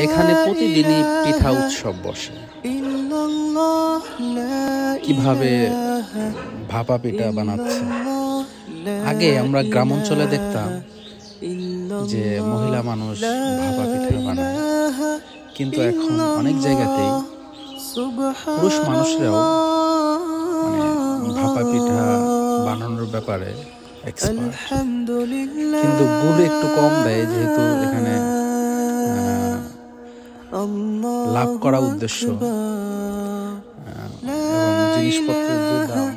এখানে প্রতিদিনই পিঠা উৎসব বসে। কিভাবে ভাপা পিঠা বানাচ্ছে। আগে আমরা গ্রাম অঞ্চলে দেখতাম যে মহিলা মানুষ ভাপা পিঠা বানায়, কিন্তু এখন অনেক জায়গাতেই পুরুষ মানুষরাও ভাপা পিঠা বানানোর ব্যাপারে এক্সপার্ট। কিন্তু গুড় একটু কম দেয়, যেহেতু এখানে লাভ করা উদ্দেশ্য এবং জিনিসপত্রের যে দাম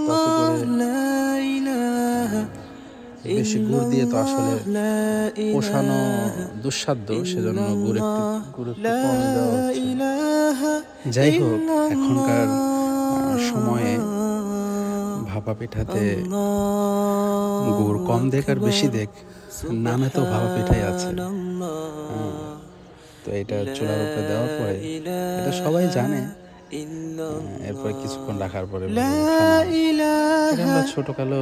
তাতে করে বেশি গুড় দিয়ে তো আসলে পোষানো দুঃসাধ্য, সেজন্য গুড় একটু কম দেওয়া হচ্ছে। যাই হোক, এখনকার সময়ে ভাপা পিঠাতে গুড় কম দেখ আর বেশি দেখ, নামে তো ভাপা পিঠাই আছে। তো এটা চুলার উপরে দেওয়ার পরে এটা সবাই জানে। এরপরে কিছুক্ষণ রাখার পরে আমরা ছোটকালে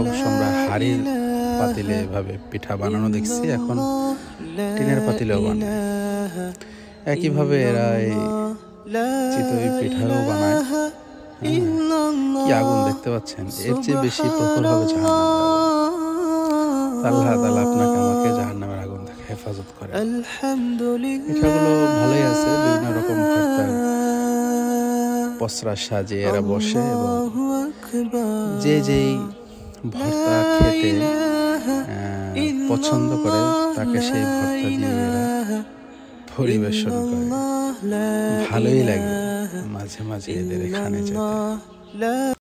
অবশ্য আমরা হাড়ির পাতিলে এভাবে পিঠা বানানো দেখছি, এখন টিনের পাতিলেও বানায়। একইভাবে এরা এই চিতই পিঠাও বানায়। কি আগুন দেখতে পাচ্ছেন, এর চেয়ে বেশি প্রখর হবে জাহান্নামের। আল্লাহ তাআলা আপনাকে আমাকে জাহান্নামের আগুন থেকে হেফাজত করে। পিঠাগুলো ভালোই আছে, বিভিন্ন রকম ভর্তার পসরা সাজিয়ে এরা বসে এবং যে যেই ভর্তা খেতে পছন্দ করে তাকে সেই ভর্তা দিয়ে এরা পরিবেশন করে। ভালোই লাগে মাঝে মাঝে এদের এখানে যেতে।